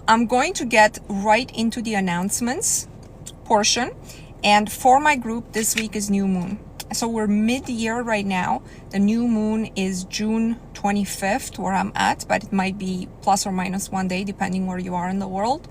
I'm going to get right into the announcements portion. And for my group, this week is new moon. So we're mid-year right now. The new moon is June 25th where I'm at, but it might be plus or minus 1 day depending where you are in the world.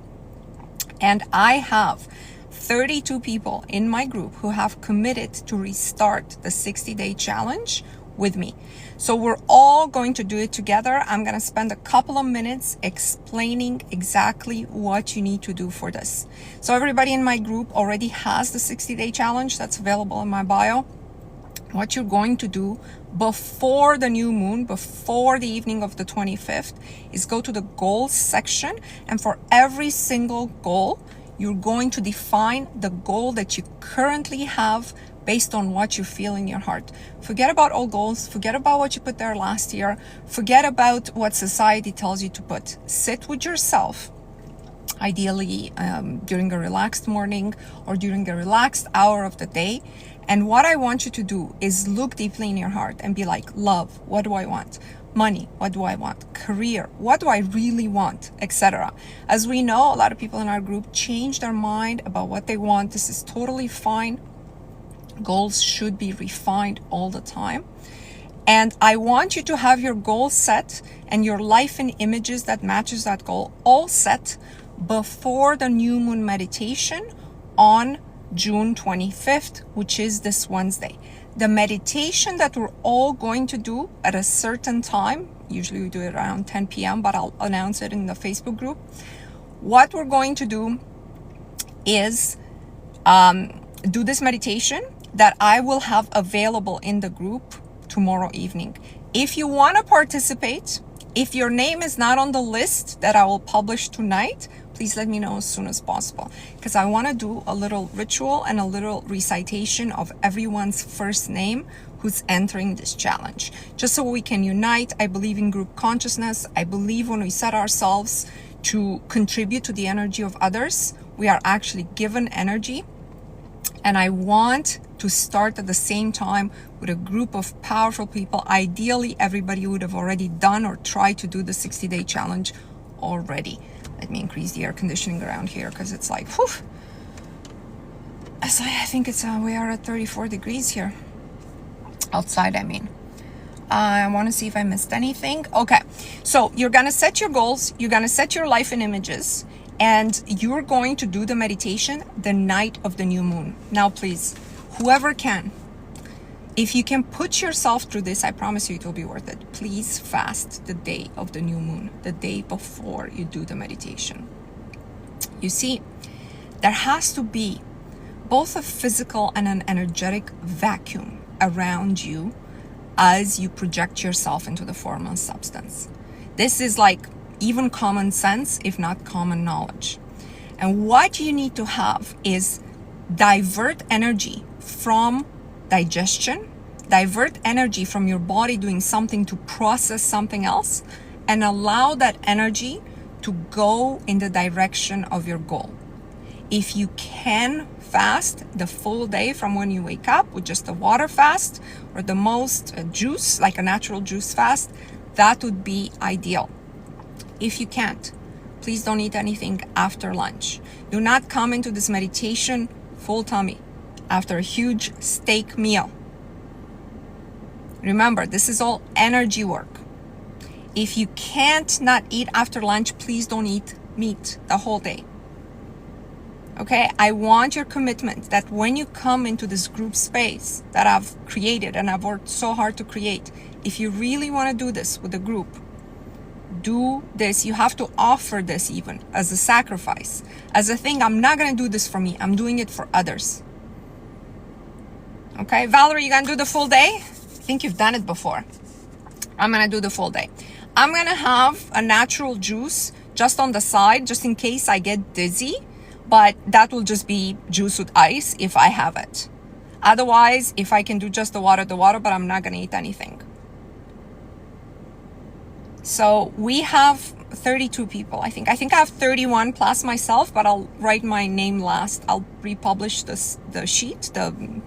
And I have 32 people in my group who have committed to restart the 60-day challenge with me. So we're all going to do it together. I'm going to spend a couple of minutes explaining exactly what you need to do for this. So everybody in my group already has the 60-day challenge that's available in my bio. What you're going to do before the new moon, before the evening of the 25th, is go to the goals section, and for every single goal, you're going to define the goal that you currently have based on what you feel in your heart. Forget about all goals, forget about what you put there last year, forget about what society tells you to put. Sit with yourself, ideally during a relaxed morning or during a relaxed hour of the day. And what I want you to do is look deeply in your heart and be like, love, what do I want? Money, what do I want? Career, what do I really want? Etc. As we know, a lot of people in our group change their mind about what they want. This is totally fine. Goals should be refined all the time. And I want you to have your goal set and your life in images that matches that goal all set before the new moon meditation on June 25th, which is this Wednesday. The meditation that we're all going to do at a certain time, usually we do it around 10 p.m., but I'll announce it in the Facebook group. What we're going to do is do this meditation that I will have available in the group tomorrow evening. If you want to participate, if your name is not on the list that I will publish tonight, please let me know as soon as possible, because I want to do a little ritual and a little recitation of everyone's first name who's entering this challenge, just so we can unite. I believe in group consciousness. I believe when we set ourselves to contribute to the energy of others, we are actually given energy. And I want to start at the same time with a group of powerful people. Ideally, everybody would have already done or tried to do the 60-day challenge already. Let me increase the air conditioning around here because it's like, whew. I think we are at 34 degrees here. Outside, I mean. I want to see if I missed anything. Okay, so you're going to set your goals. You're going to set your life in images. And you're going to do the meditation the night of the new moon. Now, please, whoever can, if you can put yourself through this, I promise you it will be worth it. Please fast the day of the new moon, the day before you do the meditation. You see, there has to be both a physical and an energetic vacuum around you as you project yourself into the formless substance. This is like even common sense, if not common knowledge. And what you need to have is divert energy from digestion, divert energy from your body doing something to process something else, and allow that energy to go in the direction of your goal. If you can fast the full day from when you wake up with just a water fast or the most juice, like a natural juice fast, that would be ideal. If you can't, please don't eat anything after lunch. Do not come into this meditation full tummy after a huge steak meal. Remember, this is all energy work. If you can't not eat after lunch, please don't eat meat the whole day. Okay, I want your commitment that when you come into this group space that I've created and I've worked so hard to create, if you really want to do this with a group, do this. You have to offer this even as a sacrifice, as a thing. I'm not going to do this for me. I'm doing it for others. Okay, Valerie, you going to do the full day? I think you've done it before. I'm going to do the full day. I'm going to have a natural juice just on the side, just in case I get dizzy, but that will just be juice with ice if I have it. Otherwise, if I can do just the water, but I'm not going to eat anything. So we have 32 people. I think I have 31 plus myself, but I'll write my name last. I'll republish the sheet, the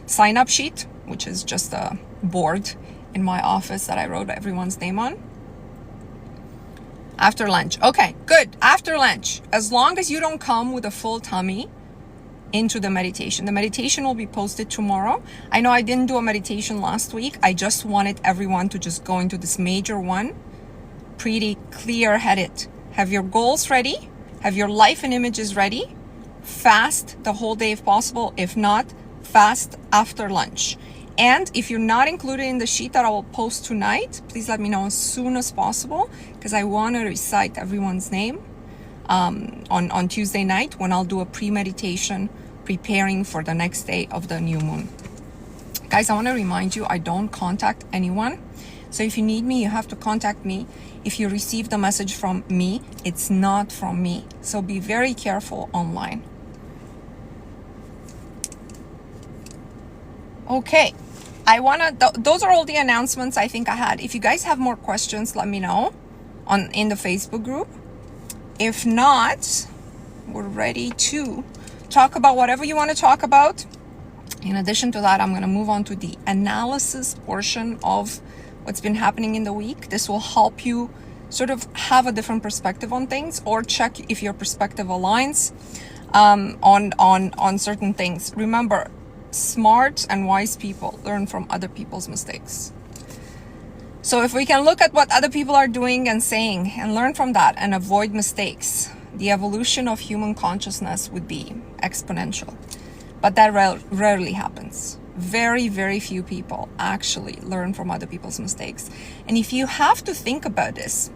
sign up sheet, which is just a board in my office that I wrote everyone's name on. After lunch. Okay, good. After lunch. As long as you don't come with a full tummy into the meditation. The meditation will be posted tomorrow. I know I didn't do a meditation last week. I just wanted everyone to just go into this major one pretty clear-headed. Have your goals ready. Have your life and images ready. Fast the whole day if possible. If not, fast after lunch. And if you're not included in the sheet that I will post tonight, please let me know as soon as possible, because I want to recite everyone's name on Tuesday night when I'll do a pre-meditation preparing for the next day of the new moon. Guys, I want to remind you, I don't contact anyone. So if you need me, you have to contact me. If you received a message from me, it's not from me. So be very careful online. Okay, those are all the announcements I think I had. If you guys have more questions, let me know in the Facebook group. If not, we're ready to talk about whatever you want to talk about. In addition to that, I'm going to move on to the analysis portion of what's been happening in the week. This will help you sort of have a different perspective on things, or check if your perspective aligns on certain things. Remember, smart and wise people learn from other people's mistakes. So if we can look at what other people are doing and saying and learn from that and avoid mistakes, the evolution of human consciousness would be exponential. But that rarely happens. Very, very few people actually learn from other people's mistakes. And if you have to think about this,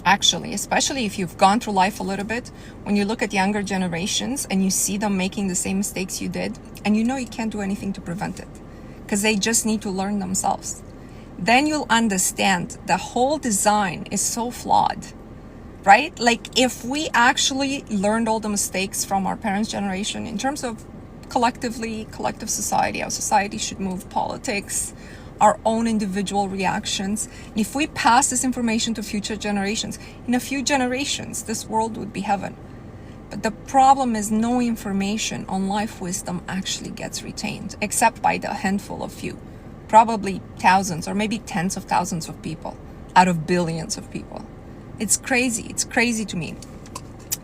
actually, especially if you've gone through life a little bit, when you look at younger generations and you see them making the same mistakes you did, and you know you can't do anything to prevent it because they just need to learn themselves, then you'll understand the whole design is so flawed, right? Like, if we actually learned all the mistakes from our parents' generation in terms of collective society, how society should move, politics, our own individual reactions. And if we pass this information to future generations, in a few generations, this world would be heaven. But the problem is no information on life wisdom actually gets retained, except by the handful of few, probably thousands or maybe tens of thousands of people out of billions of people. It's crazy. It's crazy to me,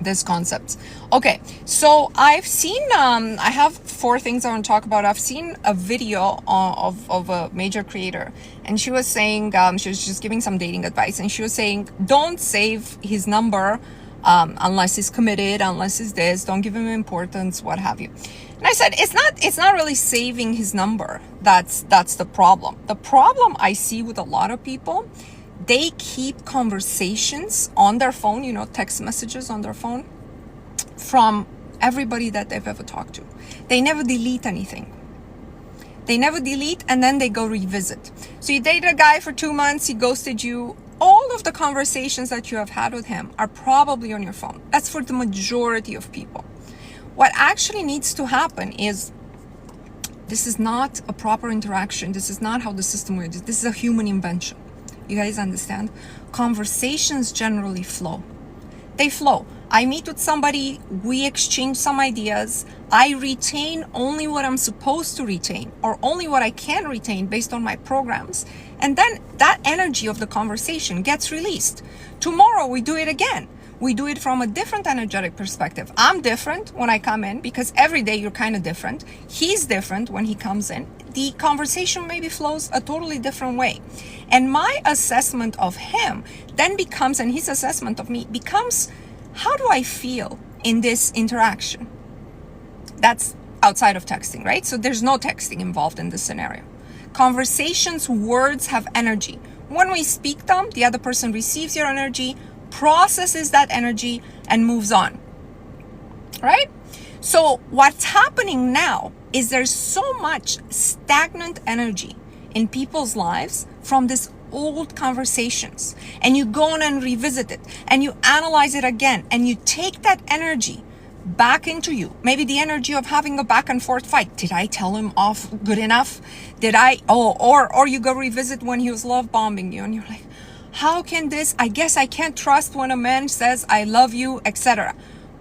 this concept. Okay, so I've seen, I have 4 things I want to talk about. I've seen a video of a major creator, and she was saying, she was just giving some dating advice, and she was saying, don't save his number unless he's committed, unless he's this, don't give him importance, what have you. And I said, it's not really saving his number. That's the problem. The problem I see with a lot of people, they keep conversations on their phone, text messages on their phone from everybody that they've ever talked to. They never delete anything. They never delete, and then they go revisit. So you dated a guy for 2 months, he ghosted you. All of the conversations that you have had with him are probably on your phone. That's for the majority of people. What actually needs to happen is, this is not a proper interaction. This is not how the system works. This is a human invention. You guys understand? Conversations generally flow. They flow. I meet with somebody, we exchange some ideas. I retain only what I'm supposed to retain, or only what I can retain based on my programs. And then that energy of the conversation gets released. Tomorrow we do it again. We do it from a different energetic perspective. I'm different when I come in, because every day you're kind of different. He's different when he comes in. The conversation maybe flows a totally different way. And my assessment of him then becomes, and his assessment of me becomes, how do I feel in this interaction? That's outside of texting, right? So there's no texting involved in this scenario. Conversations, words have energy. When we speak them, the other person receives your energy, processes that energy, and moves on, right? So what's happening now is there's so much stagnant energy in people's lives from this old conversations, and you go on and revisit it, and you analyze it again, and you take that energy back into you. Maybe the energy of having a back and forth fight. Did I tell him off good enough? Or you go revisit when he was love bombing you, and you're like, how can this, I guess I can't trust when a man says I love you, etc.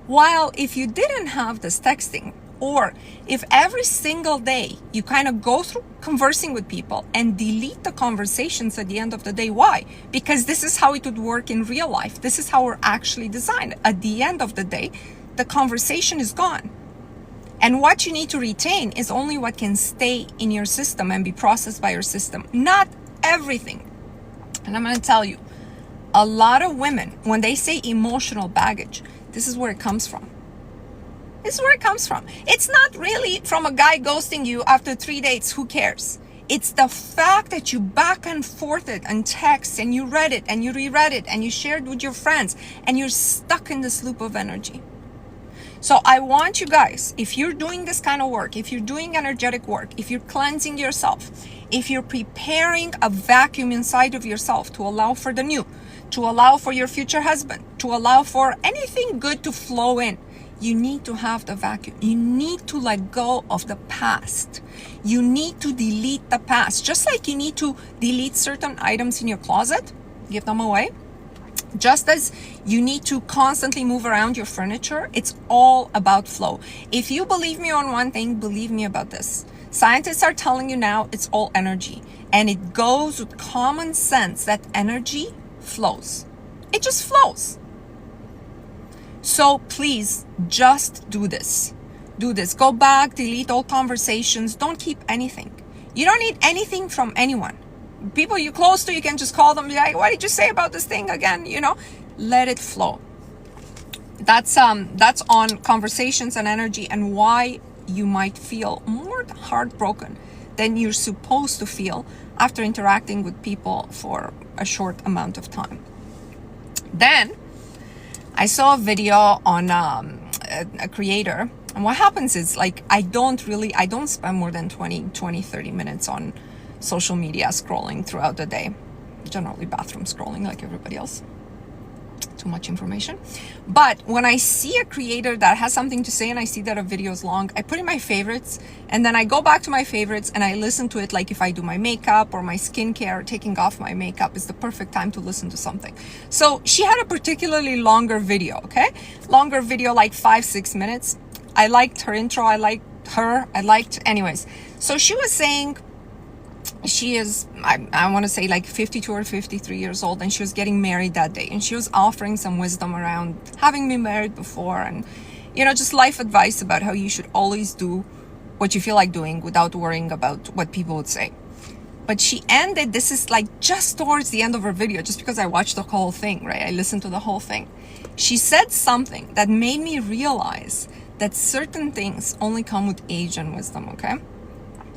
While if you didn't have this texting, Or if every single day you kind of go through conversing with people and delete the conversations at the end of the day. Why? Because this is how it would work in real life. This is how we're actually designed. At the end of the day, the conversation is gone. And what you need to retain is only what can stay in your system and be processed by your system, not everything. And I'm going to tell you, a lot of women, when they say emotional baggage, this is where it comes from. This is where it comes from. It's not really from a guy ghosting you after 3 dates. Who cares? It's the fact that you back and forth it and text and you read it and you reread it and you shared with your friends and you're stuck in this loop of energy. So I want you guys, if you're doing this kind of work, if you're doing energetic work, if you're cleansing yourself, if you're preparing a vacuum inside of yourself to allow for the new, to allow for your future husband, to allow for anything good to flow in, you need to have the vacuum. You need to let go of the past. You need to delete the past. Just like you need to delete certain items in your closet, give them away. Just as you need to constantly move around your furniture, it's all about flow. If you believe me on one thing, believe me about this. Scientists are telling you now it's all energy. And it goes with common sense that energy flows. It just flows. So please just do this. Do this. Go back, delete all conversations. Don't keep anything. You don't need anything from anyone. People you're close to, you can just call them, be like, what did you say about this thing again? You know, let it flow. That's on conversations and energy and why you might feel more heartbroken than you're supposed to feel after interacting with people for a short amount of time. Then I saw a video on a creator, and what happens is, like, I don't spend more than 30 minutes on social media scrolling throughout the day. Generally bathroom scrolling like everybody else. Too much information. But when I see a creator that has something to say and I see that a video is long, I put in my favorites and then I go back to my favorites and I listen to it. Like if I do my makeup or my skincare, taking off my makeup is the perfect time to listen to something. So she had a particularly longer video, okay? Longer video, like 5-6 minutes. I liked her intro. Anyways. So she was saying, she is, I want to say like 52 or 53 years old, and she was getting married that day, and she was offering some wisdom around having been married before, and just life advice about how you should always do what you feel like doing without worrying about what people would say. But she ended, this is like just towards the end of her video, just because I watched the whole thing, right? I listened to the whole thing. She said something that made me realize that certain things only come with age and wisdom, okay?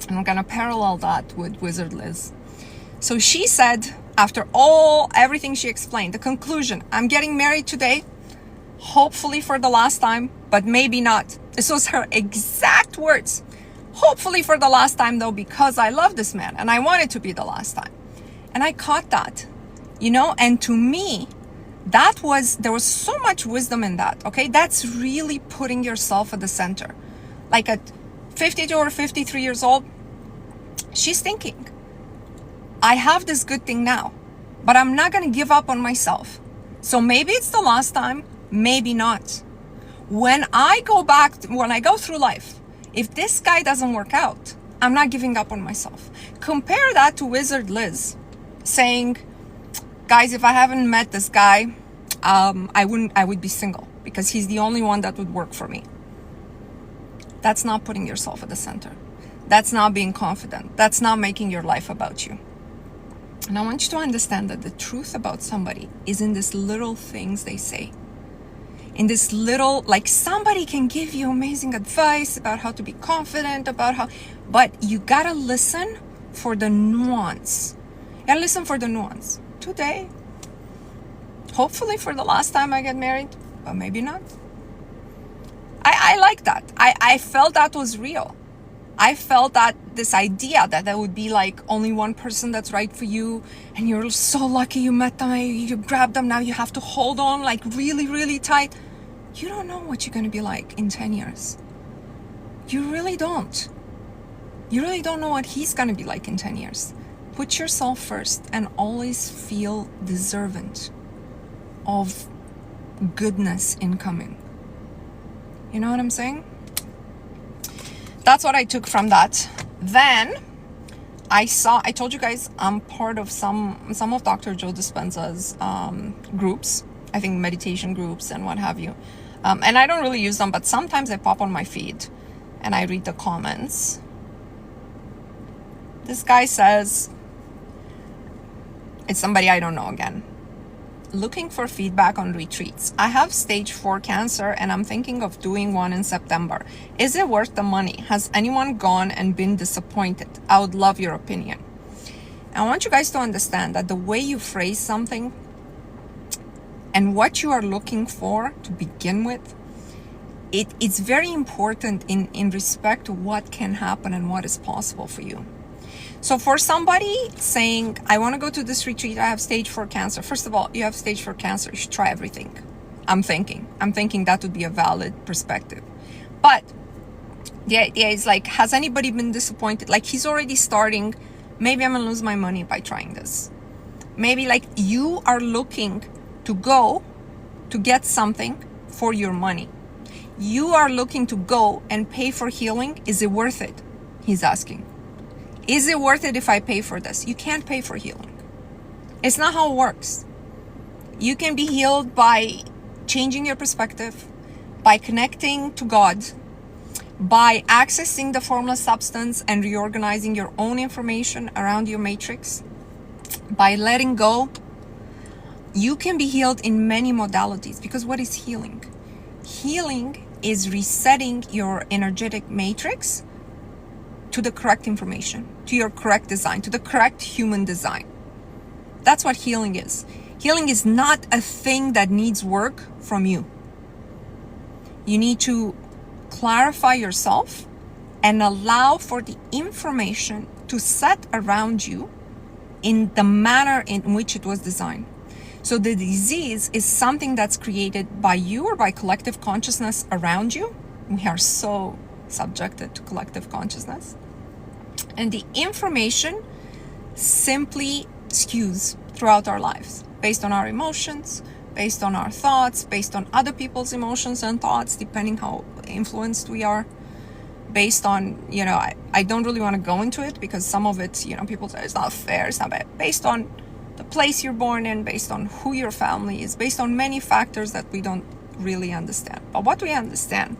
And I'm going to parallel that with Wizard Liz. So she said, after everything she explained, the conclusion, I'm getting married today, hopefully for the last time, but maybe not. This was her exact words. Hopefully for the last time though, because I love this man and I want it to be the last time. And I caught that, and to me, there was so much wisdom in that, okay? That's really putting yourself at the center. Like at 52 or 53 years old, she's thinking, I have this good thing now, but I'm not going to give up on myself. So maybe it's the last time, maybe not. When I go through life, if this guy doesn't work out, I'm not giving up on myself. Compare that to Wizard Liz saying, guys, if I haven't met this guy, I would be single because he's the only one that would work for me. That's not putting yourself at the center. That's not being confident. That's not making your life about you. And I want you to understand that the truth about somebody is in these little things they say. In this little, like somebody can give you amazing advice about how to be confident, but you gotta listen for the nuance. You gotta listen for the nuance. Today, hopefully for the last time I get married, but maybe not. I like that. I felt that was real. I felt that this idea that there would be like only one person that's right for you, and you're so lucky you met them, you grabbed them, now you have to hold on like really, really tight. You don't know what you're going to be like in 10 years. You really don't. You really don't know what he's going to be like in 10 years. Put yourself first and always feel deserving of goodness incoming. You know what I'm saying? that's what I took from that. Then I told you guys I'm part of some of Dr. Joe Dispenza's groups, I think meditation groups and what have you. And I don't really use them, but sometimes they pop on my feed and I read the comments. This guy says, it's somebody I don't know again. Looking for feedback on retreats. I have stage 4 cancer and I'm thinking of doing one in September. Is it worth the money? Has anyone gone and been disappointed? I would love your opinion. I want you guys to understand that the way you phrase something and what you are looking for to begin with, it's very important in respect to what can happen and what is possible for you. So for somebody saying, I want to go to this retreat, I have stage 4 cancer. First of all, you have stage 4 cancer, you should try everything. I'm thinking that would be a valid perspective. But the idea is like, has anybody been disappointed? Like he's already starting, maybe I'm going to lose my money by trying this. Maybe like you are looking to go to get something for your money. You are looking to go and pay for healing. Is it worth it? He's asking. Is it worth it if I pay for this? You can't pay for healing. It's not how it works. You can be healed by changing your perspective, by connecting to God, by accessing the formless substance and reorganizing your own information around your matrix, by letting go. You can be healed in many modalities, because what is healing? Healing is resetting your energetic matrix to the correct information, to your correct design, to the correct human design. That's what healing is. Healing is not a thing that needs work from you. You need to clarify yourself and allow for the information to set around you in the manner in which it was designed. So the disease is something that's created by you or by collective consciousness around you. We are so subjected to collective consciousness. And the information simply skews throughout our lives based on our emotions, based on our thoughts, based on other people's emotions and thoughts, depending how influenced we are, based on, I don't really want to go into it because some of it, people say it's not fair, it's not bad. Based on the place you're born in, based on who your family is, based on many factors that we don't really understand. But what we understand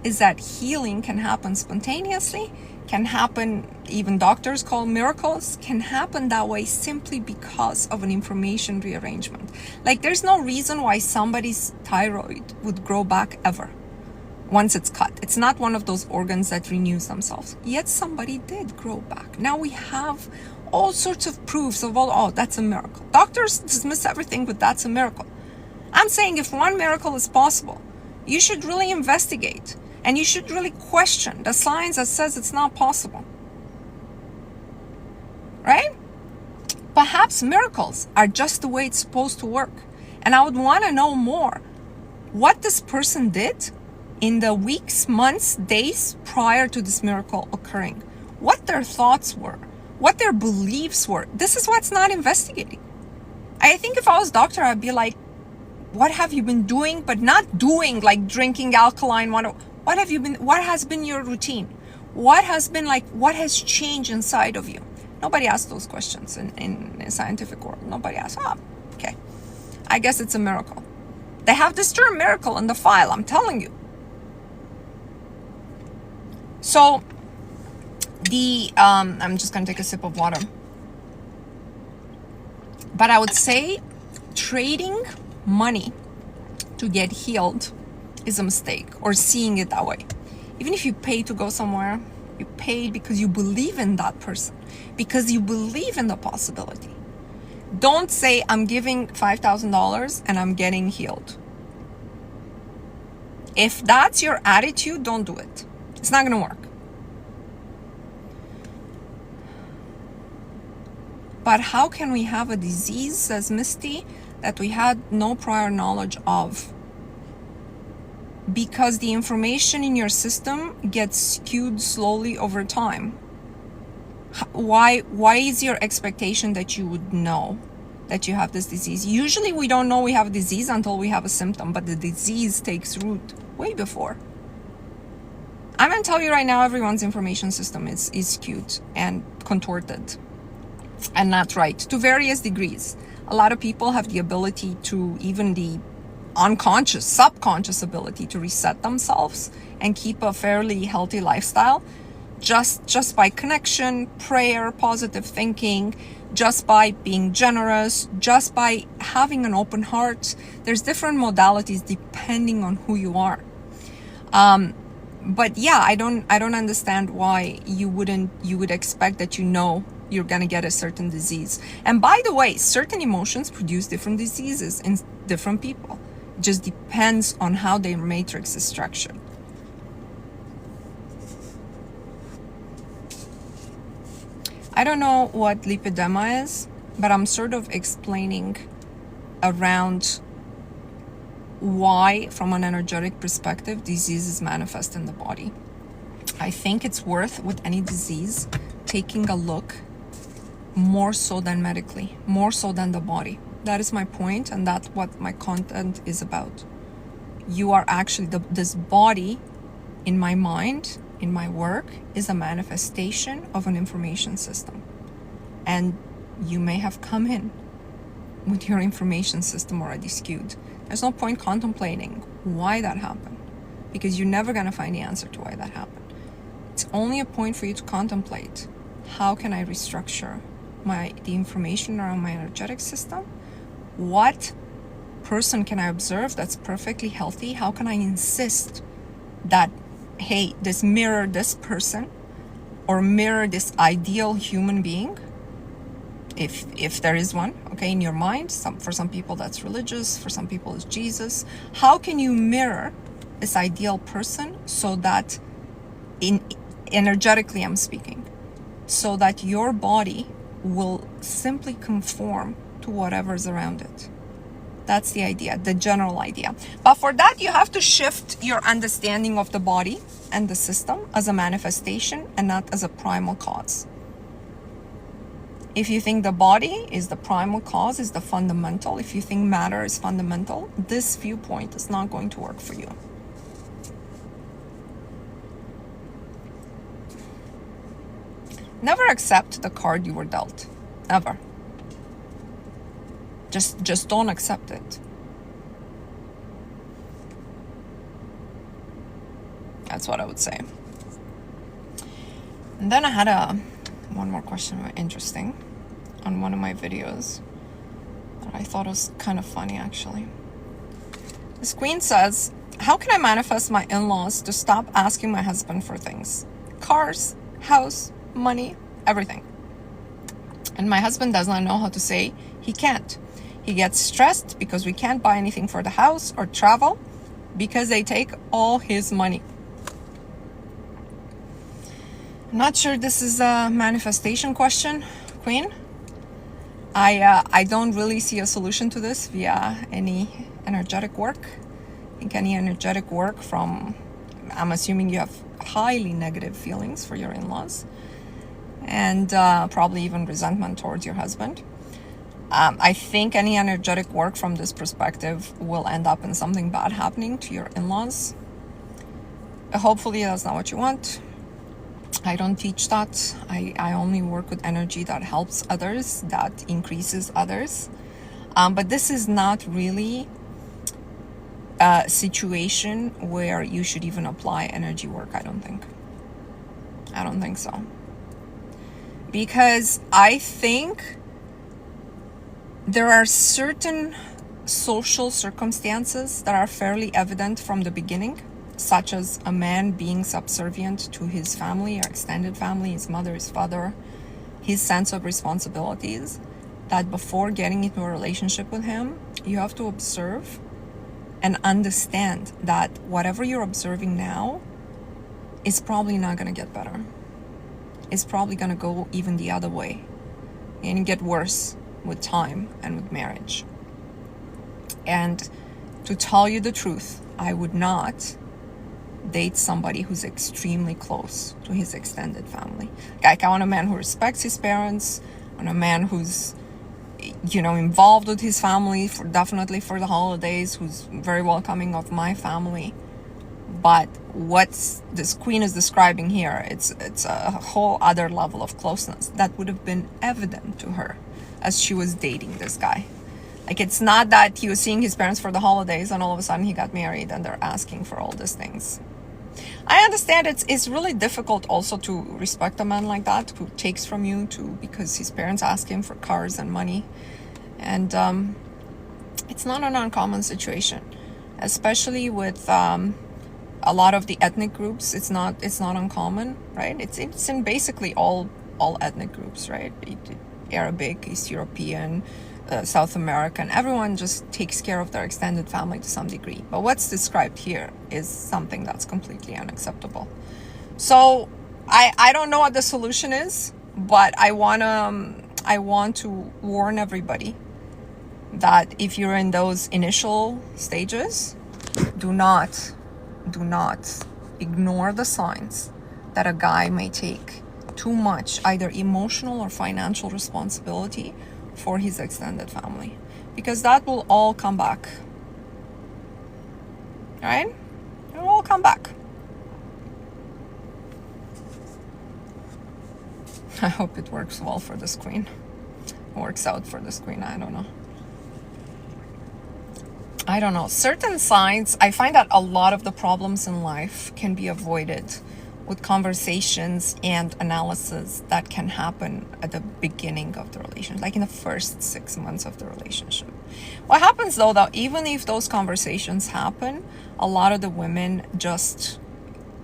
is that healing can happen spontaneously, can happen, even doctors call miracles, can happen that way simply because of an information rearrangement. Like there's no reason why somebody's thyroid would grow back ever once it's cut. It's not one of those organs that renews themselves. Yet somebody did grow back. Now we have all sorts of proofs of that's a miracle. Doctors dismiss everything with that's a miracle. I'm saying if one miracle is possible, you should really investigate. And you should really question the science that says it's not possible. Right? Perhaps miracles are just the way it's supposed to work. And I would want to know more what this person did in the weeks, months, days prior to this miracle occurring. What their thoughts were, what their beliefs were. This is what's not investigating. I think if I was a doctor, I'd be like, what have you been doing, but not doing like drinking alkaline water. What has been your routine? What has changed inside of you? Nobody asks those questions in a scientific world. Nobody asks, okay. I guess it's a miracle. They have this term miracle in the file, I'm telling you. So I'm just gonna take a sip of water. But I would say trading money to get healed is a mistake, or seeing it that way. Even if you pay to go somewhere, you paid because you believe in that person, because you believe in the possibility. Don't say I'm giving $5,000 and I'm getting healed. If that's your attitude, don't do it. It's not gonna work. But how can we have a disease, says Misty, that we had no prior knowledge of? Because the information in your system gets skewed slowly over time. Why is your expectation that you would know that you have this disease? Usually we don't know we have a disease until we have a symptom, but the disease takes root way before. I'm going to tell you right now, everyone's information system is skewed and contorted and not right to various degrees. A lot of people have the ability to, even the unconscious, subconscious ability to reset themselves and keep a fairly healthy lifestyle just by connection, prayer, positive thinking, just by being generous, just by having an open heart. There's different modalities depending on who you are. But yeah, I don't understand why you would expect that you're gonna get a certain disease. And by the way, certain emotions produce different diseases in different people. It just depends on how their matrix is structured. I don't know what lipedema is, but I'm sort of explaining around why, from an energetic perspective, diseases manifest in the body. I think it's worth, with any disease, taking a look more so than medically, more so than the body. That is my point, and that's what my content is about. You are actually, this body in my mind, in my work, is a manifestation of an information system. And you may have come in with your information system already skewed. There's no point contemplating why that happened, because you're never going to find the answer to why that happened. It's only a point for you to contemplate, how can I restructure the information around my energetic system? What person can I observe that's perfectly healthy? How can I insist that, hey, mirror this person, or mirror this ideal human being, if there is one, okay, in your mind. For some people that's religious, for some people it's Jesus. How can you mirror this ideal person so that, energetically I'm speaking, so that your body will simply conform to whatever's around it? That's the idea, the general idea. But for that, you have to shift your understanding of the body and the system as a manifestation and not as a primal cause. If you think the body is the primal cause, is the fundamental, if you think matter is fundamental, this viewpoint is not going to work for you. Never accept the card you were dealt. Ever. Just don't accept it. That's what I would say. And then I had one more question, interesting, on one of my videos that I thought was kind of funny, actually. This queen says, how can I manifest my in-laws to stop asking my husband for things? Cars, house, money, everything. And my husband does not know how to say he can't. He gets stressed because we can't buy anything for the house or travel because they take all his money. I'm not sure this is a manifestation question, Queen. I don't really see a solution to this via any energetic work. I think any energetic work from, I'm assuming you have highly negative feelings for your in-laws, and probably even resentment towards your husband. I think any energetic work from this perspective will end up in something bad happening to your in-laws. Hopefully that's not what you want. I don't teach that. I only work with energy that helps others, that increases others. But this is not really a situation where you should even apply energy work, I don't think. I don't think so. Because I think there are certain social circumstances that are fairly evident from the beginning, such as a man being subservient to his family or extended family, his mother, his father, his sense of responsibilities, that before getting into a relationship with him, you have to observe and understand that whatever you're observing now is probably not going to get better. It's probably going to go even the other way and get worse with time and with marriage. And to tell you the truth, I would not date somebody who's extremely close to his extended family. Like, I want a man who respects his parents, I want a man who's, involved with his family, definitely for the holidays, who's very welcoming of my family. But what's this queen is describing here, it's a whole other level of closeness that would have been evident to her as she was dating this guy. Like, it's not that he was seeing his parents for the holidays and all of a sudden he got married and they're asking for all these things. I understand it's really difficult also to respect a man like that who takes from you because his parents ask him for cars and money. And it's not an uncommon situation, especially with a lot of the ethnic groups. It's not uncommon, right? It's in basically all ethnic groups, right? Arabic, East European, South American, everyone just takes care of their extended family to some degree. But what's described here is something that's completely unacceptable. So I don't know what the solution is, but I want to warn everybody that if you're in those initial stages, do not ignore the signs that a guy may take too much either emotional or financial responsibility for his extended family, because that will all come back. Right? It will all come back. I hope it works well for this queen. Works out for this queen. I don't know. Certain signs, I find that a lot of the problems in life can be avoided with conversations and analysis that can happen at the beginning of the relationship, like in the first 6 months of the relationship. What happens though, that even if those conversations happen, a lot of the women just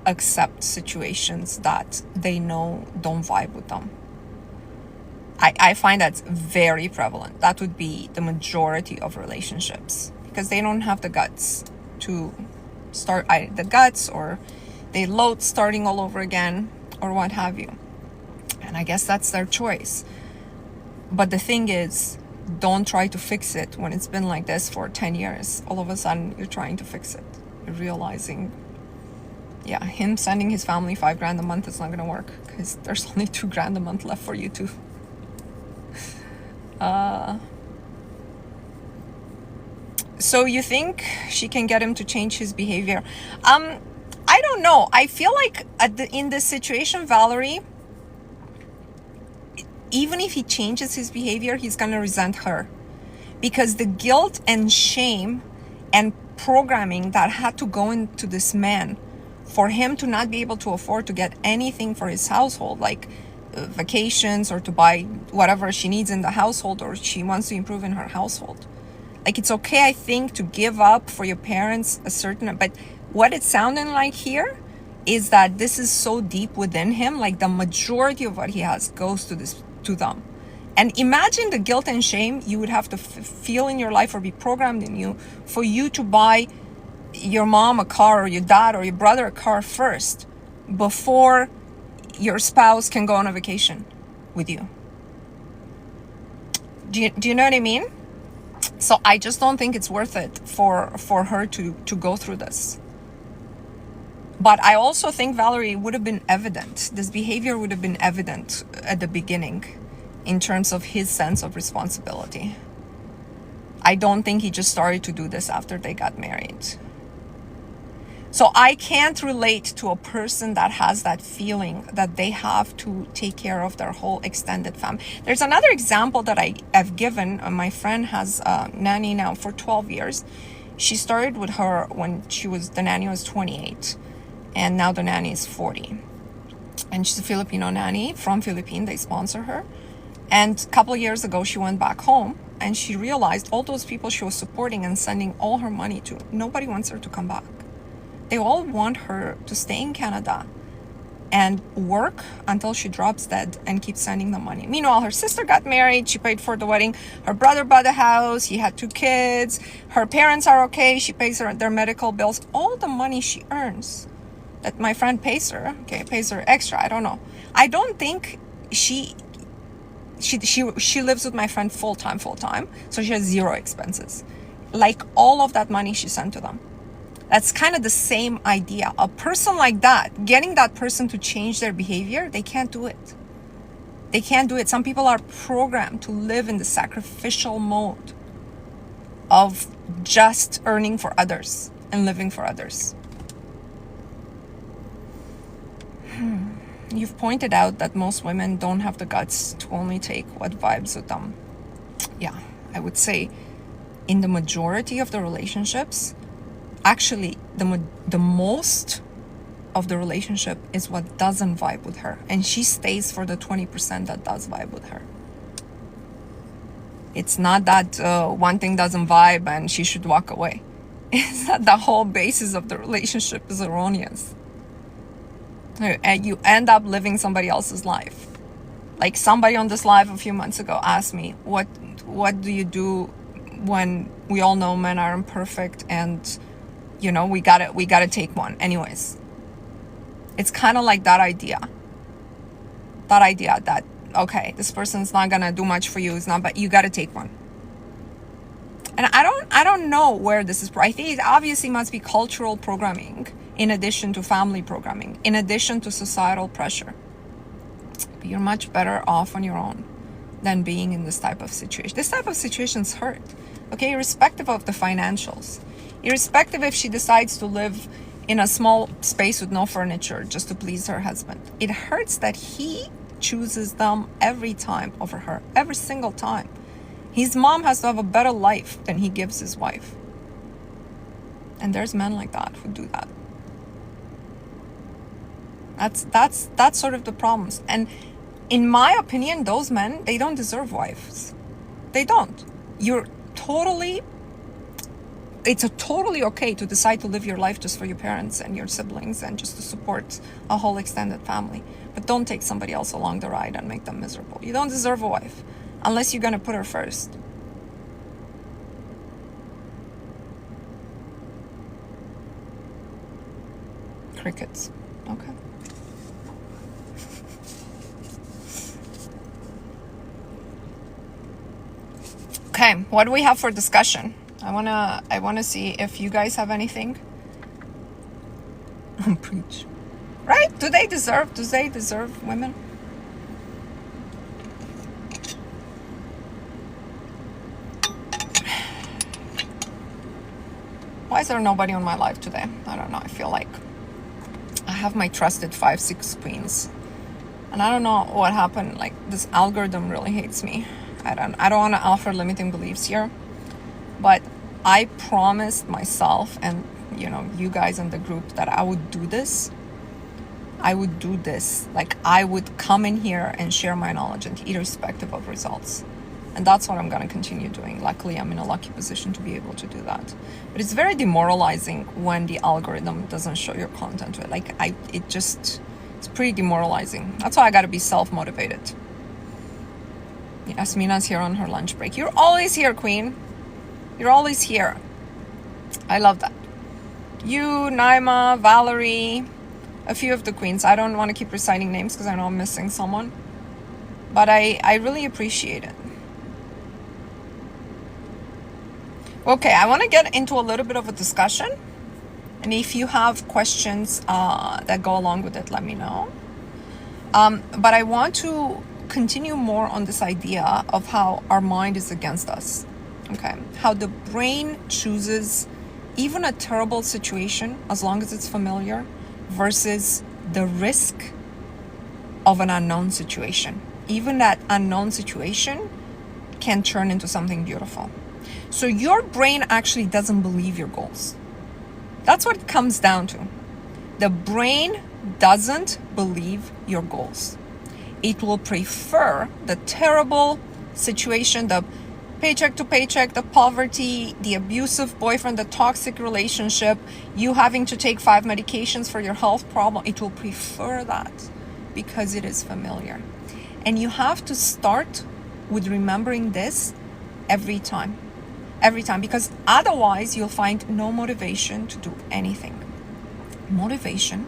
accept situations that they know don't vibe with them. I find that's very prevalent. That would be the majority of relationships, because they don't have the guts to start or they loathe starting all over again or what have you. And I guess that's their choice. But the thing is, don't try to fix it when it's been like this for 10 years. All of a sudden, you're trying to fix it. You're realizing, yeah, him sending his family $5,000 a month is not going to work, because there's only $2,000 a month left for you too. So you think she can get him to change his behavior? I don't know. I feel like in this situation, Valerie, even if he changes his behavior, he's going to resent her, because the guilt and shame and programming that had to go into this man for him to not be able to afford to get anything for his household, like vacations or to buy whatever she needs in the household, or she wants to improve in her household. Like, it's okay, I think, to give up for your parents a certain, but what it's sounding like here is that this is so deep within him, like the majority of what he has goes to them. And imagine the guilt and shame you would have to feel in your life or be programmed in you for you to buy your mom a car, or your dad or your brother a car first before your spouse can go on a vacation with you. Do you know what I mean? So I just don't think it's worth it for her to go through this. But I also think, Valerie, would have been evident. This behavior would have been evident at the beginning in terms of his sense of responsibility. I don't think he just started to do this after they got married. So I can't relate to a person that has that feeling that they have to take care of their whole extended family. There's another example that I have given. My friend has a nanny now for 12 years. She started with her when the nanny was 28. And now the nanny is 40. And she's a Filipino nanny from Philippines. They sponsor her. And a couple of years ago, she went back home and she realized all those people she was supporting and sending all her money to, nobody wants her to come back. They all want her to stay in Canada and work until she drops dead and keep sending them money. Meanwhile, her sister got married. She paid for the wedding. Her brother bought a house. He had 2 kids. Her parents are okay. She pays their medical bills. All the money she earns that my friend pays her extra. I don't know. I don't think she lives with my friend full time. So she has 0 expenses. Like, all of that money she sent to them. That's kind of the same idea. A person like that, getting that person to change their behavior, they can't do it. They can't do it. Some people are programmed to live in the sacrificial mode of just earning for others and living for others. you've pointed out that most women don't have the guts to only take what vibes with them. Yeah, I would say in the majority of the relationships, actually the most of the relationship is what doesn't vibe with her, and she stays for the 20% that does vibe with her. It's not that one thing doesn't vibe and she should walk away. It's that the whole basis of the relationship is erroneous, and you end up living somebody else's life. Like somebody on this live a few months ago asked me, what do you do when we all know men are imperfect and we gotta take one anyways? It's kind of like that idea that, okay, this person's not gonna do much for you, it's not, but you gotta take one. And I don't know where this is. I think it obviously must be cultural programming in addition to family programming, in addition to societal pressure. But you're much better off on your own than being in this type of situation. This type of situations hurt, okay, irrespective of the financials, irrespective if she decides to live in a small space with no furniture just to please her husband. It hurts that he chooses them every time over her, every single time. His mom has to have a better life than he gives his wife. And there's men like that who do that. That's sort of the problems. And in my opinion, those men, they don't deserve wives. They don't. It's totally okay to decide to live your life just for your parents and your siblings and just to support a whole extended family. But don't take somebody else along the ride and make them miserable. You don't deserve a wife unless you're going to put her first. Crickets. Okay. Okay, what do we have for discussion? I wanna see if you guys have anything. Preach. Right? Do they deserve women? Why is there nobody on my live today? I don't know. I feel like I have my trusted 5-6 queens, and I don't know what happened. Like, this algorithm really hates me. I don't want to offer limiting beliefs here, but I promised myself and you guys in the group that I would do this. Like, I would come in here and share my knowledge, and irrespective of results. And that's what I'm going to continue doing. Luckily, I'm in a lucky position to be able to do that. But it's very demoralizing when the algorithm doesn't show your content. Like, it's pretty demoralizing. That's why I got to be self-motivated. Yasmina's here on her lunch break. You're always here, queen. You're always here. I love that. You, Naima, Valerie, a few of the queens. I don't want to keep reciting names because I know I'm missing someone. But I really appreciate it. Okay, I want to get into a little bit of a discussion. And if you have questions that go along with it, let me know. But I want to continue more on this idea of how our mind is against us. Okay, how the brain chooses even a terrible situation as long as it's familiar versus the risk of an unknown situation. Even that unknown situation can turn into something beautiful. So your brain actually doesn't believe your goals. That's what it comes down to. The brain doesn't believe your goals. It will prefer the terrible situation, the paycheck to paycheck, the poverty, the abusive boyfriend, the toxic relationship, you having to take 5 medications for your health problem. It will prefer that because it is familiar. And you have to start with remembering this every time, because otherwise you'll find no motivation to do anything. Motivation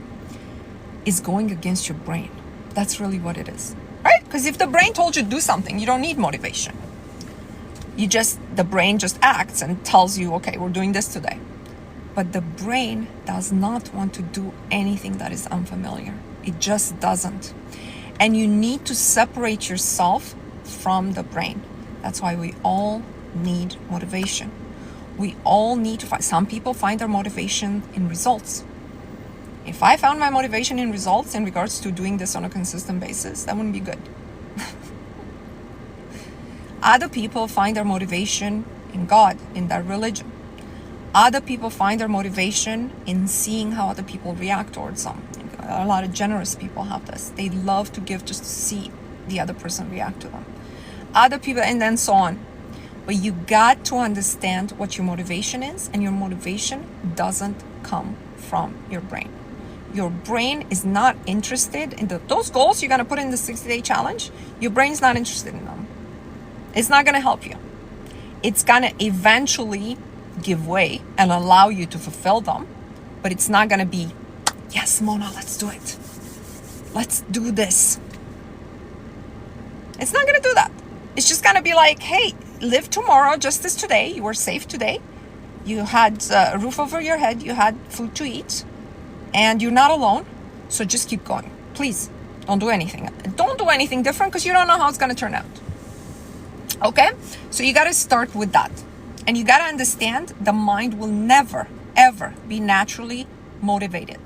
is going against your brain. That's really what it is, right? Because if the brain told you to do something, you don't need motivation. The brain just acts and tells you, okay, we're doing this today. But the brain does not want to do anything that is unfamiliar. It just doesn't. And you need to separate yourself from the brain. That's why we all need motivation. We all need to find, some people find their motivation in results. If I found my motivation in results in regards to doing this on a consistent basis, that wouldn't be good. Other people find their motivation in God, in their religion. Other people find their motivation in seeing how other people react towards them. A lot of generous people have this. They love to give just to see the other person react to them. Other people, and then so on. But you got to understand what your motivation is, and your motivation doesn't come from your brain. Your brain is not interested in those goals you're going to put in the 60-day challenge. Your brain's not interested in them. It's not going to help you. It's going to eventually give way and allow you to fulfill them, but it's not going to be, yes, Mona, let's do it. Let's do this. It's not going to do that. It's just going to be like, hey, live tomorrow just as today. You were safe today. You had a roof over your head. You had food to eat. And you're not alone. So just keep going. Please, don't do anything. Don't do anything different because you don't know how it's going to turn out. Okay? So you got to start with that. And you got to understand the mind will never, ever be naturally motivated.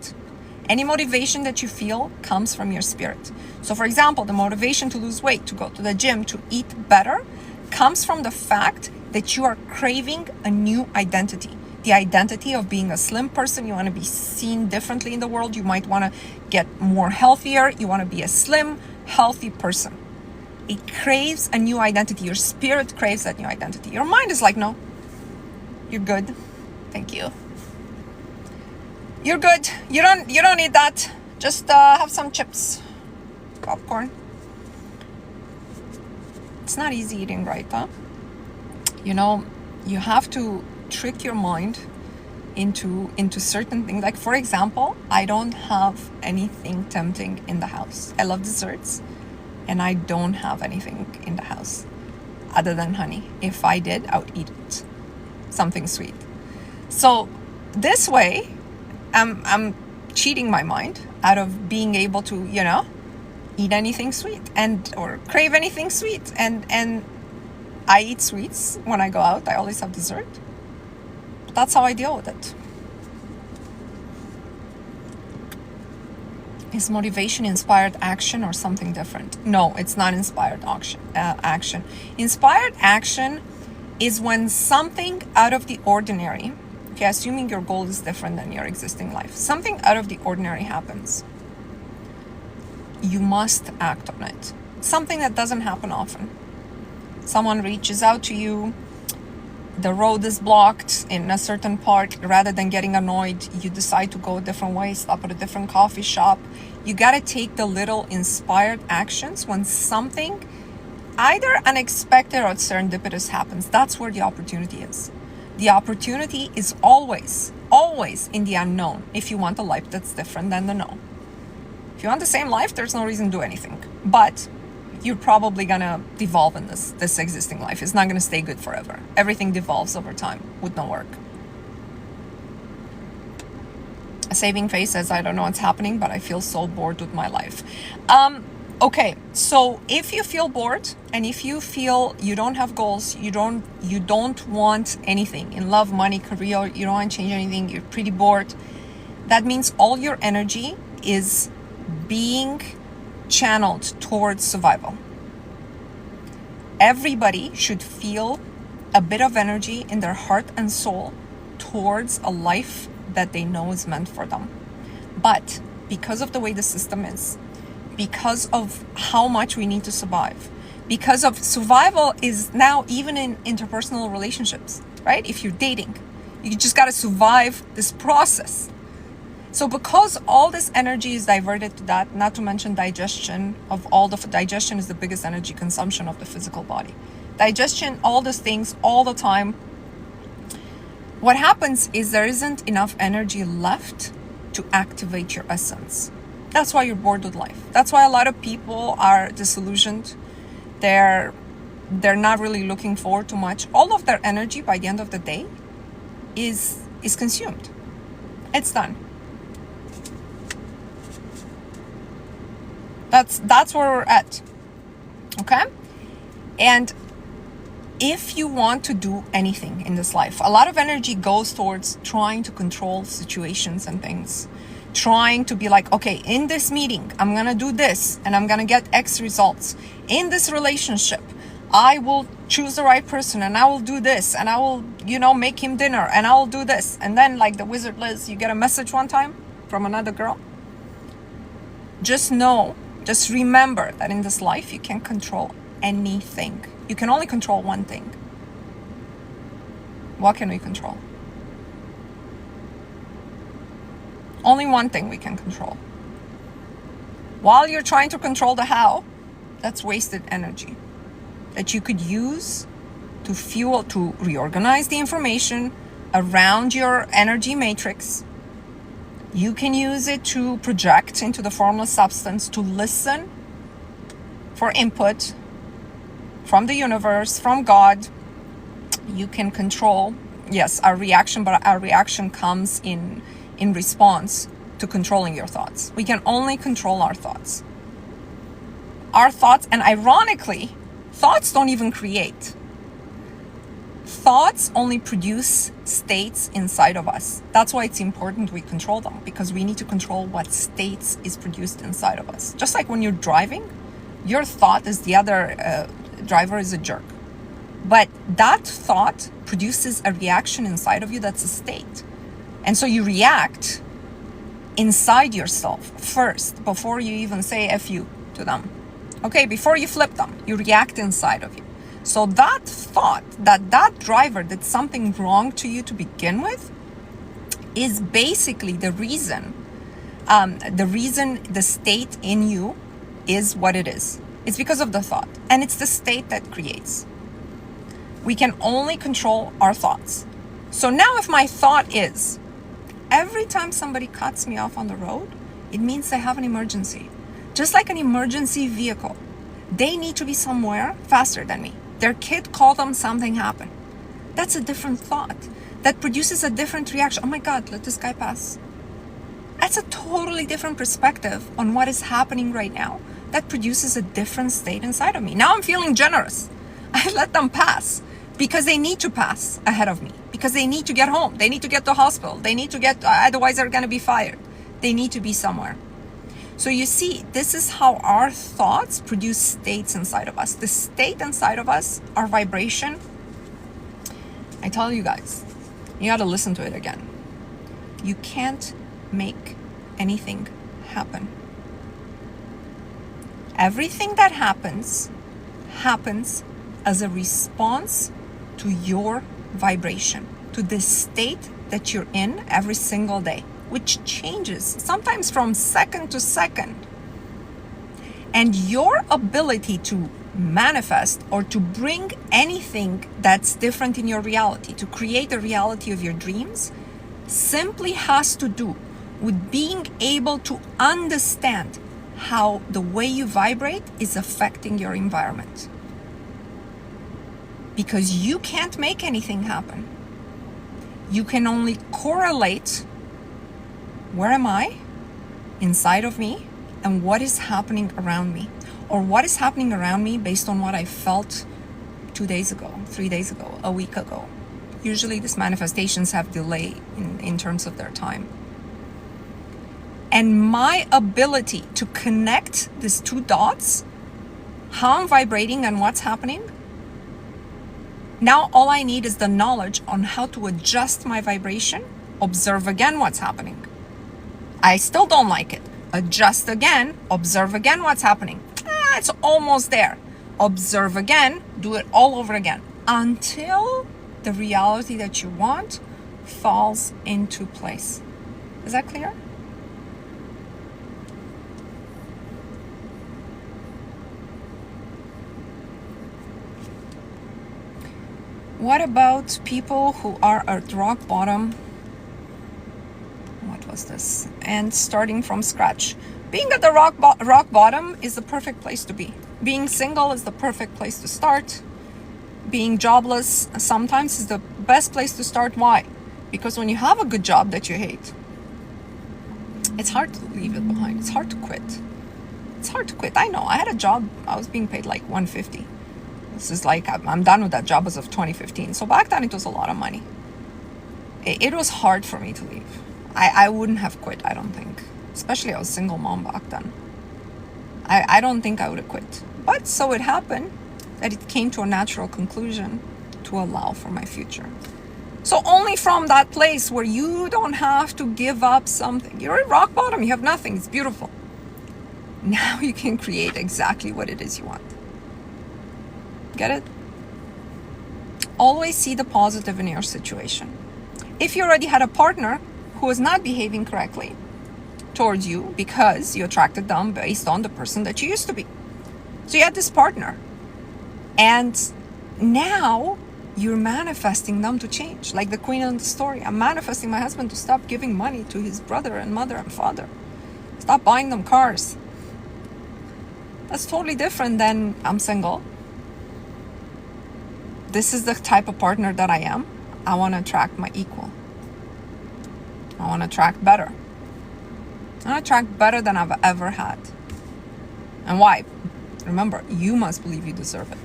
Any motivation that you feel comes from your spirit. So for example, the motivation to lose weight, to go to the gym, to eat better, comes from the fact that you are craving a new identity. The identity of being a slim person. You want to be seen differently in the world. You might want to get more healthier. You want to be a slim, healthy person. It craves a new identity. Your spirit craves that new identity. Your mind is like, no, you're good. Thank you. You're good. You don't need that. Just have some chips, popcorn. It's not easy eating right, huh? You know, you have to trick your mind into certain things. Like for example, I don't have anything tempting in the house. I love desserts, and I don't have anything in the house other than honey. If I did, I would eat it. Something sweet. So this way, I'm cheating my mind out of being able to, you know, eat anything sweet or crave anything sweet. And I eat sweets when I go out. I always have dessert. But that's how I deal with it. Is motivation inspired action or something different? No, it's not inspired action. Inspired action is when something out of the ordinary, okay, assuming your goal is different than your existing life, something out of the ordinary happens. You must act on it. Something that doesn't happen often. Someone reaches out to you, the road is blocked in a certain part. Rather than getting annoyed, you decide to go a different way, stop at a different coffee shop. You got to take the little inspired actions when something either unexpected or serendipitous happens. That's where the opportunity is. The opportunity is always in the unknown if you want a life that's different than the known. If you want the same life, there's no reason to do anything. But you're probably gonna devolve in this existing life. It's not gonna stay good forever. Everything devolves over time with no work. A saving face says, I don't know what's happening, but I feel so bored with my life. Okay, so if you feel bored and if you feel you don't have goals, you don't want anything in love, money, career, you don't want to change anything, you're pretty bored, that means all your energy is being channeled towards survival. Everybody should feel a bit of energy in their heart and soul towards a life that they know is meant for them. But because of the way the system is, because of how much we need to survive, because of survival is now even in interpersonal relationships, right? If you're dating, you just got to survive this process. So because all this energy is diverted to that, not to mention digestion digestion is the biggest energy consumption of the physical body. Digestion, all those things, all the time. What happens is there isn't enough energy left to activate your essence. That's why you're bored with life. That's why a lot of people are disillusioned. They're not really looking forward to much. All of their energy by the end of the day is consumed. It's done. That's where we're at. Okay? And if you want to do anything in this life, a lot of energy goes towards trying to control situations and things, trying to be like, okay, in this meeting, I'm going to do this and I'm going to get X results. In this relationship, I will choose the right person and I will do this and I will, make him dinner and I will do this. And then like the Wizard Liz, you get a message one time from another girl. Just remember that in this life, you can't control anything. You can only control one thing. What can we control? Only one thing we can control. While you're trying to control the how, that's wasted energy that you could use to reorganize the information around your energy matrix. You can use it to project into the formless substance, to listen for input from the universe, from God. You can control, yes, our reaction, but our reaction comes in response to controlling your thoughts. We can only control our thoughts. Our thoughts, and ironically, thoughts don't even create. Thoughts only produce states inside of us. That's why it's important we control them, because we need to control what states is produced inside of us. Just like when you're driving, your thought is the other driver is a jerk. But that thought produces a reaction inside of you that's a state. And so you react inside yourself first before you even say F you to them. Okay, before you flip them, you react inside of you. So that thought that driver did something wrong to you to begin with is basically the reason the state in you is what it is. It's because of the thought, and it's the state that creates. We can only control our thoughts. So now if my thought is, every time somebody cuts me off on the road, it means they have an emergency. Just like an emergency vehicle, they need to be somewhere faster than me. Their kid called them, something happened. That's a different thought. That produces a different reaction. Oh my God, let this guy pass. That's a totally different perspective on what is happening right now. That produces a different state inside of me. Now I'm feeling generous. I let them pass because they need to pass ahead of me. Because they need to get home. They need to get to the hospital. They need to otherwise they're going to be fired. They need to be somewhere. So you see, this is how our thoughts produce states inside of us. The state inside of us, our vibration, I tell you guys, you got to listen to it again. You can't make anything happen. Everything that happens as a response to your vibration, to the state that you're in every single day, which changes sometimes from second to second. And your ability to manifest or to bring anything that's different in your reality, to create the reality of your dreams, simply has to do with being able to understand how the way you vibrate is affecting your environment. Because you can't make anything happen. You can only correlate where am I inside of me and what is happening around me, or what is happening around me based on what I felt 2 days ago, 3 days ago, a week ago. Usually these manifestations have delay in terms of their time. And my ability to connect these two dots, how I'm vibrating and what's happening, now all I need is the knowledge on how to adjust my vibration, observe again what's happening. I still don't like it. Adjust again, observe again what's happening. It's almost there. Observe again, do it all over again until the reality that you want falls into place. Is that clear? What about people who are at rock bottom? What was this? And starting from scratch. Being at the rock bottom is the perfect place to be. Being single is the perfect place to start. Being jobless sometimes is the best place to start. Why? Because when you have a good job that you hate, it's hard to leave it behind. It's hard to quit. It's hard to quit. I know. I had a job. I was being paid like $150. This is like, I'm done with that job as of 2015. So back then it was a lot of money. It was hard for me to leave. I wouldn't have quit, I don't think. Especially I was single mom back then. I don't think I would have quit. But so it happened that it came to a natural conclusion to allow for my future. So only from that place where you don't have to give up something. You're at rock bottom, you have nothing, it's beautiful. Now you can create exactly what it is you want. Get it? Always see the positive in your situation. If you already had a partner who was not behaving correctly towards you because you attracted them based on the person that you used to be. So you had this partner. And now you're manifesting them to change. Like the queen in the story. I'm manifesting my husband to stop giving money to his brother and mother and father. Stop buying them cars. That's totally different than I'm single. This is the type of partner that I am. I want to attract my equal. I want to attract better. I want to attract better than I've ever had. And why? Remember, you must believe you deserve it.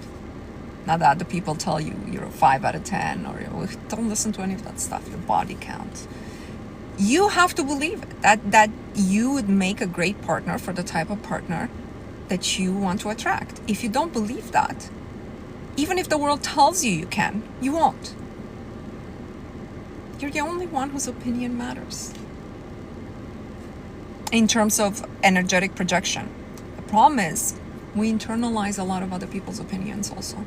Not that the people tell you you're a 5 out of 10 or don't listen to any of that stuff, your body count. You have to believe it, that you would make a great partner for the type of partner that you want to attract. If you don't believe that, even if the world tells you you can, you won't. You're the only one whose opinion matters. In terms of energetic projection, the problem is we internalize a lot of other people's opinions also.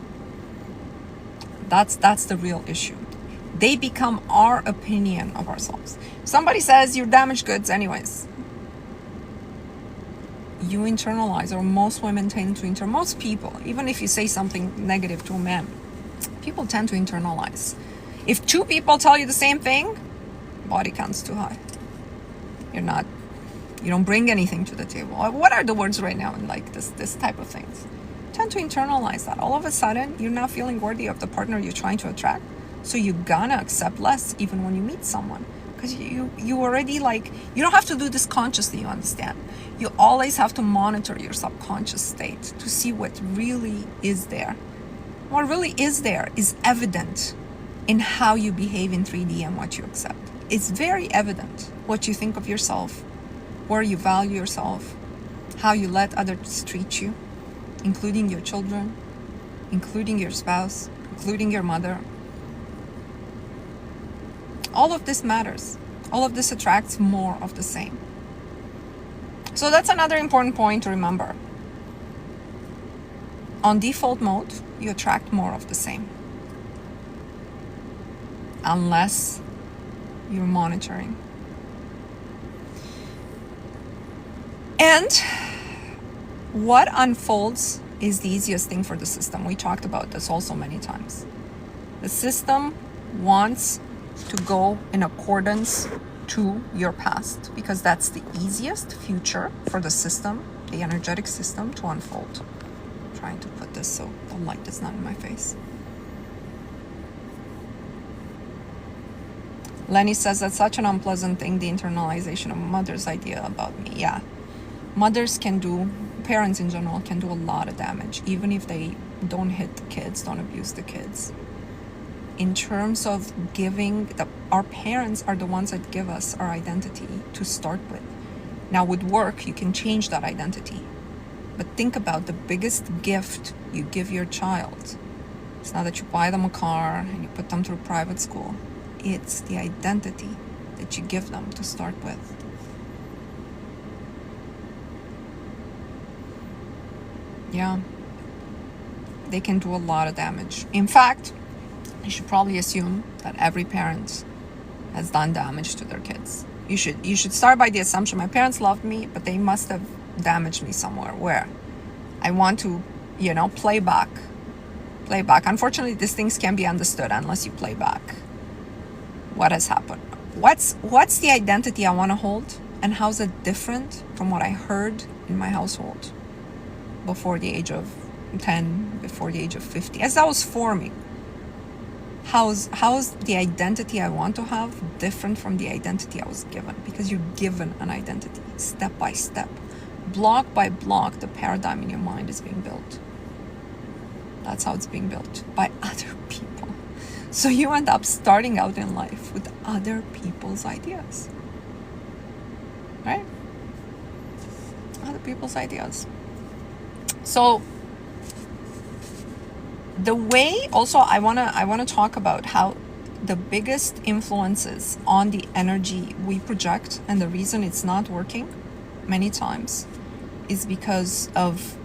That's the real issue. They become our opinion of ourselves. Somebody says you're damaged goods anyways. You internalize, or most women tend to most people, even if you say something negative to a man, people tend to internalize. If 2 people tell you the same thing, body count's too high. You don't bring anything to the table. What are the words right now in like this type of things? Tend to internalize that. All of a sudden, you're not feeling worthy of the partner you're trying to attract. So you're gonna accept less even when you meet someone. Because you already you don't have to do this consciously, you understand. You always have to monitor your subconscious state to see what really is there. What really is there is evident in how you behave in 3D and what you accept. It's very evident what you think of yourself, where you value yourself, how you let others treat you, including your children, including your spouse, including your mother. All of this matters. All of this attracts more of the same. So that's another important point to remember. On default mode, you attract more of the same. Unless you're monitoring. And what unfolds is the easiest thing for the system. We talked about this also many times. The system wants to go in accordance to your past because that's the easiest future for the system, the energetic system, to unfold. I'm trying to put this so the light is not in my face. Lenny says that's such an unpleasant thing, the internalization of mother's idea about me. Yeah. Mothers parents in general can do a lot of damage, even if they don't hit the kids, don't abuse the kids. In terms of our parents are the ones that give us our identity to start with. Now with work, you can change that identity. But think about the biggest gift you give your child. It's not that you buy them a car and you put them through private school. It's the identity that you give them to start with. Yeah. They can do a lot of damage. In fact, you should probably assume that every parent has done damage to their kids. You should start by the assumption my parents loved me, but they must have damaged me somewhere. Where? I want to, play back. Unfortunately, these things can't be understood unless you play back what has happened. What's the identity I want to hold, and how's it different from what I heard in my household before the age of 10, before the age of 50, as I was forming? How's the identity I want to have different from the identity I was given? Because you're given an identity step by step. Block by block, the paradigm in your mind is being built. That's how it's being built, by other people. So you end up starting out in life with other people's ideas. right? Other people's ideas. So the way also I wanna talk about how the biggest influences on the energy we project, and the reason it's not working many times is because of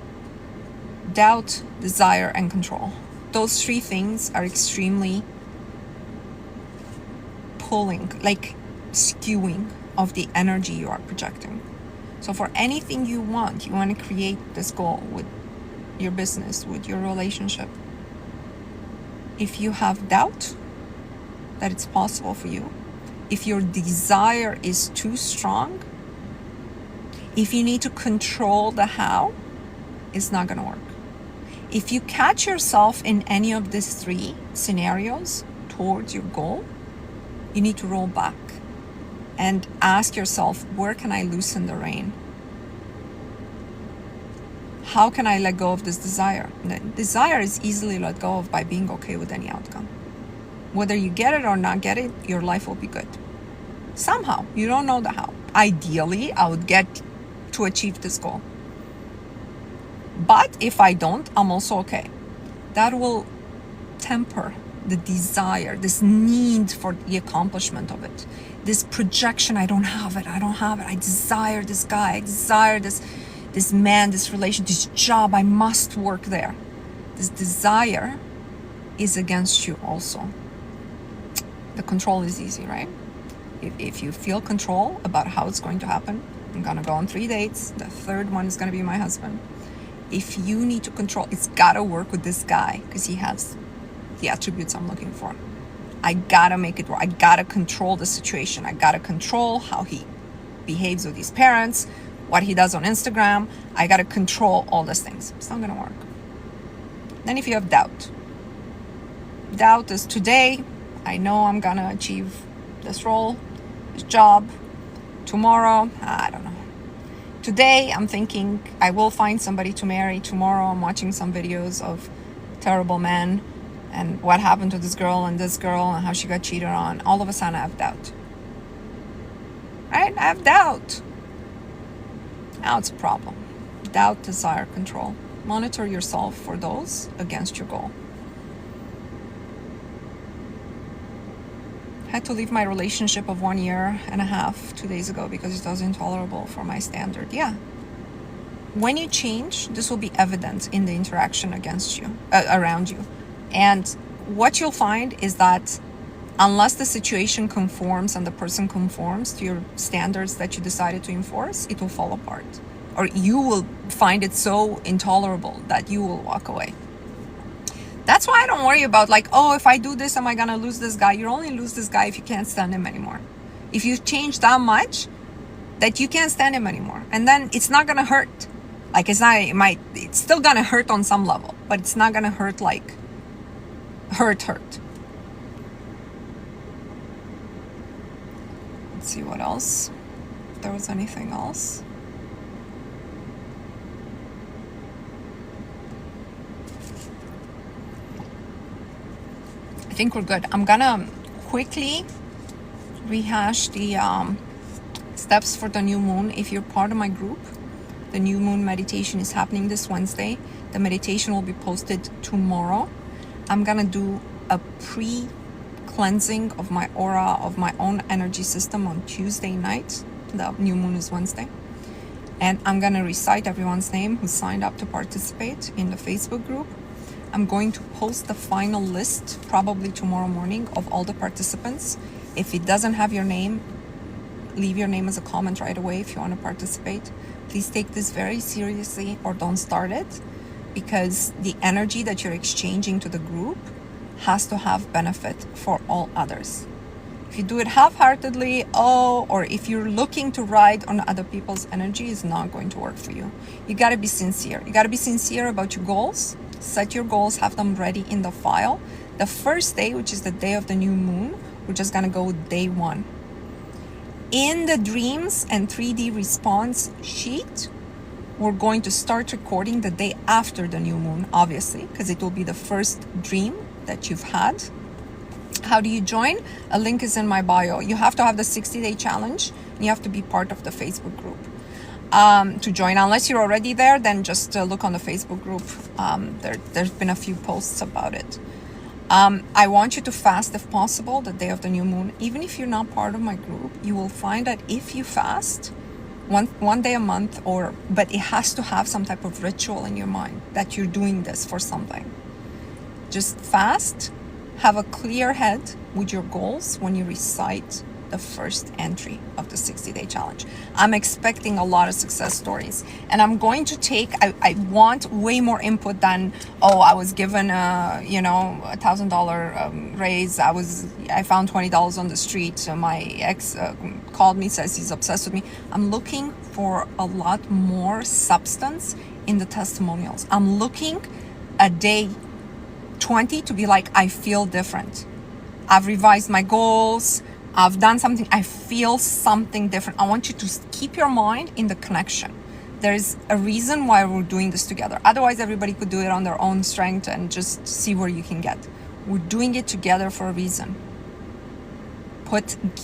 doubt, desire, and control. Those three things are extremely pulling, like skewing of the energy you are projecting. So for anything you want to create this goal with your business, with your relationship. If you have doubt that it's possible for you, if your desire is too strong, if you need to control the how, it's not going to work. If you catch yourself in any of these three scenarios towards your goal, you need to roll back and ask yourself, where can I loosen the rein? How can I let go of this desire? The desire is easily let go of by being okay with any outcome. Whether you get it or not get it, your life will be good. Somehow, you don't know the how. Ideally, I would get to achieve this goal. But if I don't, I'm also okay. That will temper the desire, this need for the accomplishment of it. This projection, I don't have it. I desire this guy, I desire this man, this relation, this job, I must work there. This desire is against you also. The control is easy, right? If you feel control about how it's going to happen, I'm gonna go on 3 dates. The third one is gonna be my husband. If you need to control, it's gotta work with this guy because he has the attributes I'm looking for. I gotta make it work. I gotta control the situation. I gotta control how he behaves with his parents, what he does on Instagram. I gotta control all these things. It's not gonna work. Then if you have doubt is today, I know I'm gonna achieve this role, this job. Tomorrow, I don't know. Today, I'm thinking I will find somebody to marry. Tomorrow, I'm watching some videos of terrible men and what happened to this girl and how she got cheated on. All of a sudden, I have doubt. Right? I have doubt. Now it's a problem. Doubt, desire, control. Monitor yourself for those against your goal. I had to leave my relationship of 1.5 years 2 days ago because it was intolerable for my standard. Yeah. When you change, this will be evident in the interaction around you. And what you'll find is that unless the situation conforms and the person conforms to your standards that you decided to enforce, it will fall apart. Or you will find it so intolerable that you will walk away. That's why I don't worry about if I do this, am I going to lose this guy? You only lose this guy if you can't stand him anymore. If you've changed that much that you can't stand him anymore. And then it's not going to hurt. It's still going to hurt on some level, but it's not going to hurt hurt. Let's see what else. If there was anything else. I think we're good. I'm gonna quickly rehash the steps for the new moon. If you're part of my group, the new moon meditation is happening this Wednesday. The meditation will be posted tomorrow. I'm gonna do a pre-cleansing of my aura, of my own energy system on Tuesday night. The new moon is Wednesday. And I'm gonna recite everyone's name who signed up to participate in the Facebook group. I'm going to post the final list probably tomorrow morning of all the participants. If it doesn't have your name, leave your name as a comment right away if you want to participate. Please take this very seriously or don't start it, because the energy that you're exchanging to the group has to have benefit for all others. If you do it half-heartedly, or if you're looking to ride on other people's energy, it's not going to work for you. You got to be sincere. You got to be sincere about your goals. Set your goals, have them ready in the file. The first day, which is the day of the new moon, we're just gonna go with day 1. In the dreams and 3D response sheet, we're going to start recording the day after the new moon, obviously, because it will be the first dream that you've had. How do you join? A link is in my bio. You have to have the 60-day challenge You have to be part of the Facebook group to join. Unless you're already there, then just look on the Facebook group. There's been a few posts about it. I want you to fast if possible the day of the new moon. Even if you're not part of my group, you will find that if you fast one day a month, but it has to have some type of ritual in your mind that you're doing this for something. Just fast, have a clear head with your goals when you recite the first entry of the 60-day challenge. I'm expecting a lot of success stories, and I'm going to take, I want way more input than, I was given a $1,000 raise. I found $20 on the street. My ex called me, says he's obsessed with me. I'm looking for a lot more substance in the testimonials. I'm looking at day 20 to be like, I feel different. I've revised my goals. I've done something. I feel something different. I want you to keep your mind in the connection. There is a reason why we're doing this together. Otherwise, everybody could do it on their own strength and just see where you can get. We're doing it together for a reason.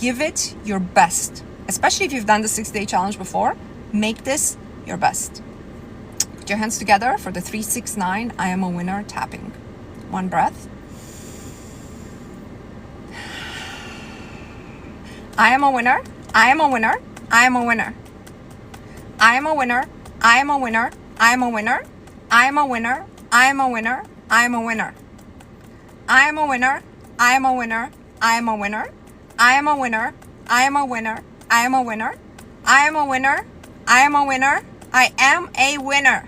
Give it your best. Especially if you've done the 6-day challenge before, make this your best. Put your hands together for the 369 I am a winner tapping. One breath. I am a winner. I am a winner. I am a winner. I am a winner. I am a winner. I am a winner. I am a winner. I am a winner. I am a winner. I am a winner. I am a winner. I am a winner. I am a winner. I am a winner. I am a winner. I am a winner. I am a winner. I am a winner.